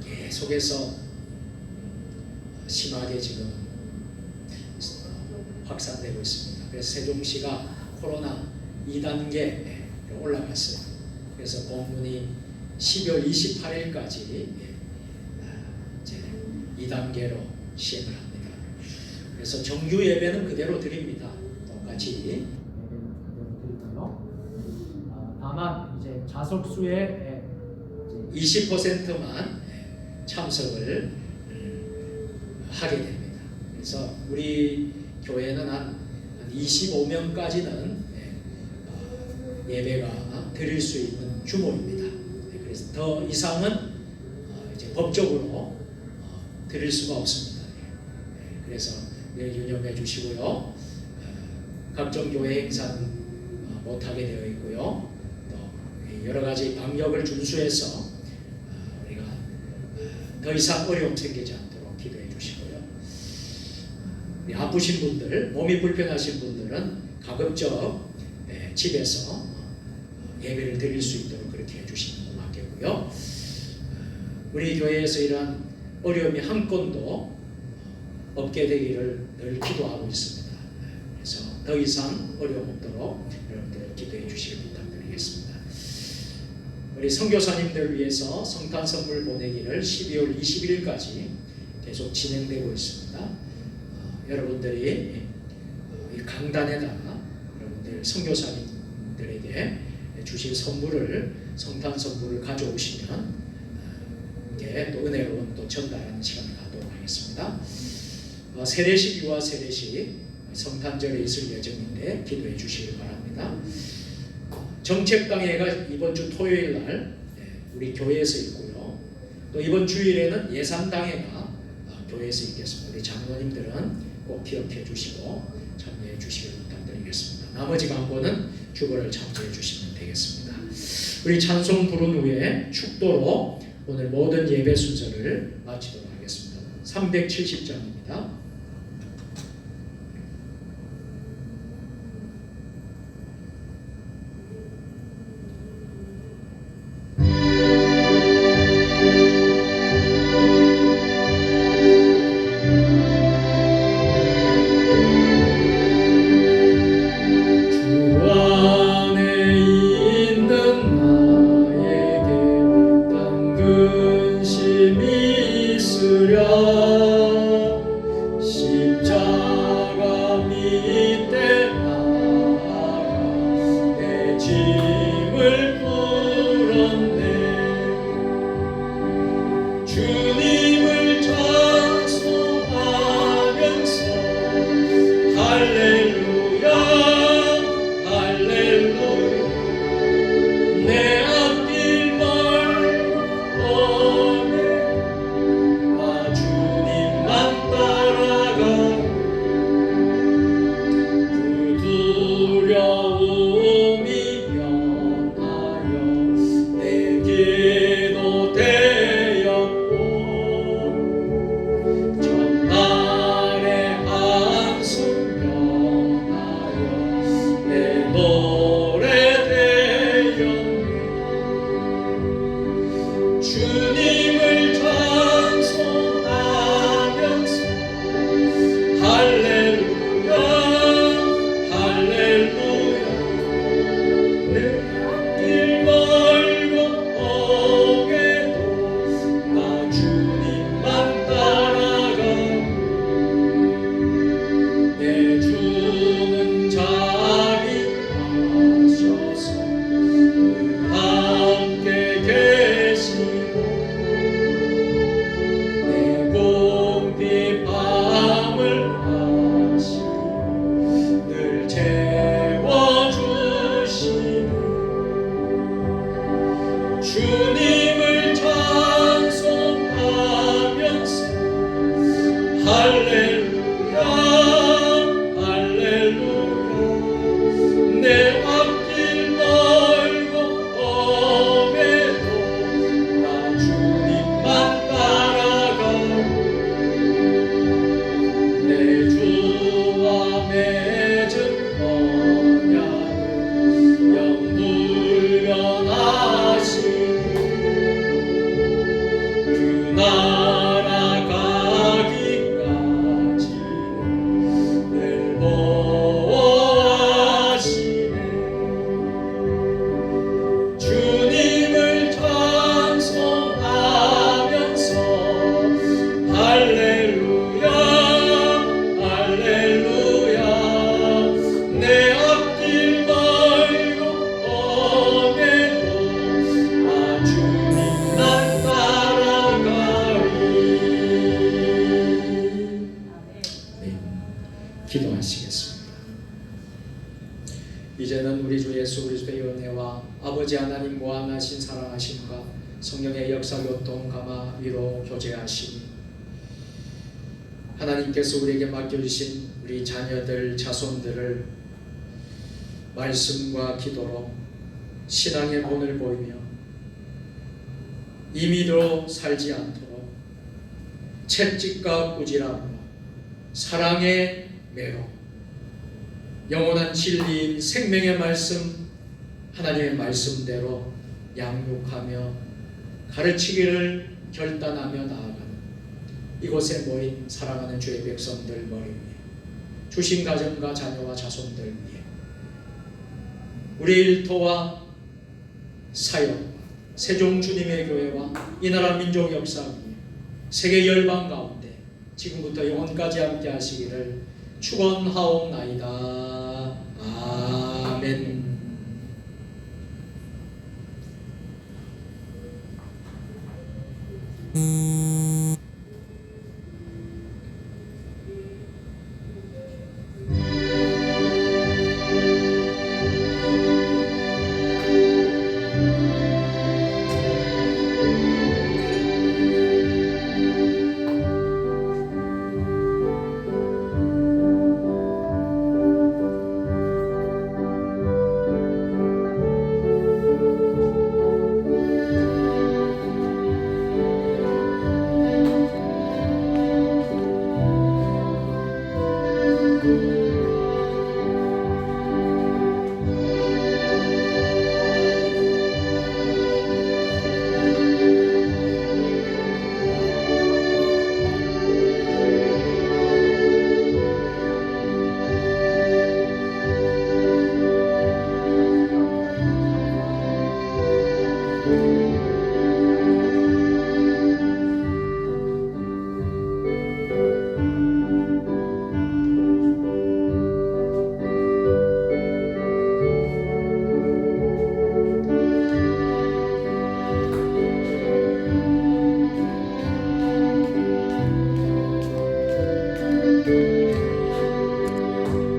계속해서 심하게 지금 확산되고 있습니다. 그래서 세종시가 코로나 2단계로 올라갔어요. 그래서 공문이 12월 28일까지 이제 2단계로 시행을 합니다. 그래서 정규 예배는 그대로 드립니다. 똑같이 예배는 그대로 드리고요. 다만 이제 좌석수의 20%만 참석을 하게 됩니다. 그래서 우리 교회는 한 25명까지는 예배가 드릴 수 있는 규모입니다. 그래서 더 이상은 이제 법적으로 드릴 수가 없습니다. 그래서 유념해 주시고요. 각종 교회 행사는 못하게 되어 있고요. 또 여러 가지 방역을 준수해서 우리가 더 이상 어려움 생기지 않도록 기도해 주시고요. 아프신 분들, 몸이 불편하신 분들은 가급적 집에서 예배를 드릴 수 있도록 그렇게 해주시는 것 같겠고요. 우리 교회에서 이러한 어려움이 한 건도 없게 되기를 늘 기도하고 있습니다. 그래서 더 이상 어려움 없도록 여러분들 기도해 주시길 부탁드리겠습니다. 우리 선교사님들을 위해서 성탄 선물 보내기를 12월 20일까지 계속 진행되고 있습니다. 여러분들이 이 강단에다가 여러분들 선교사님들에게 주실 선물을 성탄 선물을 가져오시면 이게 또 은혜로운 또 전달하는 시간을 갖도록 하겠습니다. 세례식 유아 세례식 성탄절에 있을 예정인데 기도해 주시길 바랍니다. 정책당회가 이번 주 토요일 날 우리 교회에서 있고요. 또 이번 주일에는 예산당회가 교회에서 있겠습니다. 우리 장로님들은 꼭 기억해 주시고 참여해 주시길 부탁드리겠습니다. 나머지 광고는 주보를 참조해 주시면 되겠습니다. 우리 찬송 부른 후에 축도로 오늘 모든 예배 순서를 마치도록 하겠습니다. 370장입니다. 날아가기까지 늘 보호하시네. 주님을 찬송하면서 할렐루야 할렐루야 내 앞길 멀고 험해도 아 주님 난 따라가리. 네, 기도하시겠습니다. 이제는 우리 주 예수 그리스도의 은혜와 아버지 하나님 무한하신 사랑하심과 성령의 역사 교통 감화 위로 교제하시니 하나님께서 우리에게 맡겨주신 우리 자녀들 자손들을 말씀과 기도로 신앙의 본을 보이며 임의로 살지 않도록 채찍과 꾸지람으로 사랑의 매로 영원한 진리인 생명의 말씀 하나님의 말씀대로 양육하며 가르치기를 결단하며 나아가는 이곳에 모인 사랑하는 주의 백성들 머리 위에 주신 가정과 자녀와 자손들 위에 우리 일터와 사역 세종 주님의 교회와 이 나라 민족 역사 위에 세계 열방 가운데 지금부터 영원까지 함께 하시기를 축원하옵나이다. 아멘.